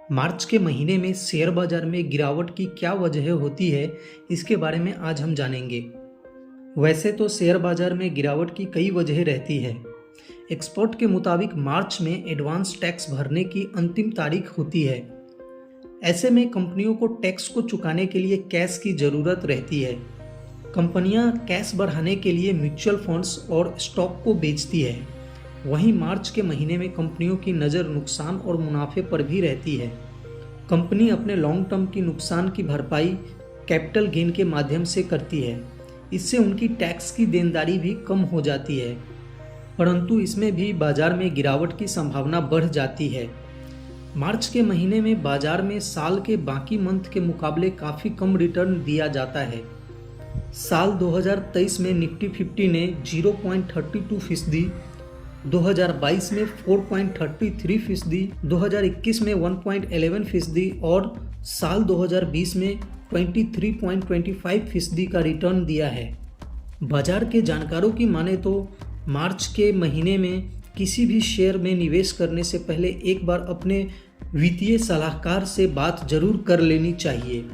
मार्च के महीने में शेयर बाजार में गिरावट की क्या वजह होती है, इसके बारे में आज हम जानेंगे। वैसे तो शेयर बाजार में गिरावट की कई वजह रहती है। एक्सपर्ट के मुताबिक मार्च में एडवांस टैक्स भरने की अंतिम तारीख होती है। ऐसे में कंपनियों को टैक्स को चुकाने के लिए कैश की ज़रूरत रहती है। कंपनियां कैश बढ़ाने के लिए म्यूचुअल फंड्स और स्टॉक को बेचती है। वहीं मार्च के महीने में कंपनियों की नज़र नुकसान और मुनाफे पर भी रहती है। कंपनी अपने लॉन्ग टर्म की नुकसान की भरपाई कैपिटल गेन के माध्यम से करती है। इससे उनकी टैक्स की देनदारी भी कम हो जाती है, परंतु इसमें भी बाजार में गिरावट की संभावना बढ़ जाती है। मार्च के महीने में बाजार में साल के बाकी मंथ के मुकाबले काफ़ी कम रिटर्न दिया जाता है। साल 2023 में निफ्टी 50 ने 0.32%, 2022 में 4.33%, 2021 में 1.11% और साल 2020 में 23.25% का रिटर्न दिया है। बाजार के जानकारों की माने तो मार्च के महीने में किसी भी शेयर में निवेश करने से पहले एक बार अपने वित्तीय सलाहकार से बात जरूर कर लेनी चाहिए।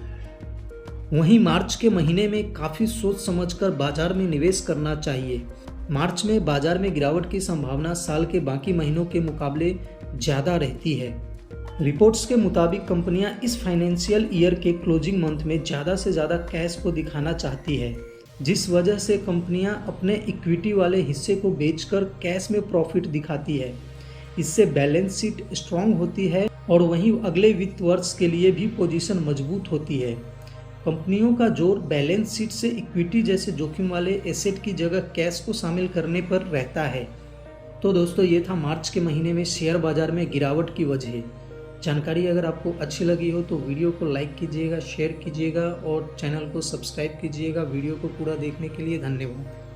वहीं मार्च के महीने में काफ़ी सोच समझकर बाजार में निवेश करना चाहिए। मार्च में बाजार में गिरावट की संभावना साल के बाकी महीनों के मुकाबले ज़्यादा रहती है। रिपोर्ट्स के मुताबिक कंपनियां इस फाइनेंशियल ईयर के क्लोजिंग मंथ में ज़्यादा से ज़्यादा कैश को दिखाना चाहती है, जिस वजह से कंपनियां अपने इक्विटी वाले हिस्से को बेचकर कैश में प्रॉफिट दिखाती है। इससे बैलेंस शीट स्ट्रांग होती है और वहीं अगले वित्त वर्ष के लिए भी पोजीशन मजबूत होती है। कंपनियों का जोर बैलेंस शीट से इक्विटी जैसे जोखिम वाले एसेट की जगह कैश को शामिल करने पर रहता है। तो दोस्तों, ये था मार्च के महीने में शेयर बाजार में गिरावट की वजह। जानकारी अगर आपको अच्छी लगी हो तो वीडियो को लाइक कीजिएगा, शेयर कीजिएगा और चैनल को सब्सक्राइब कीजिएगा। वीडियो को पूरा देखने के लिए धन्यवाद।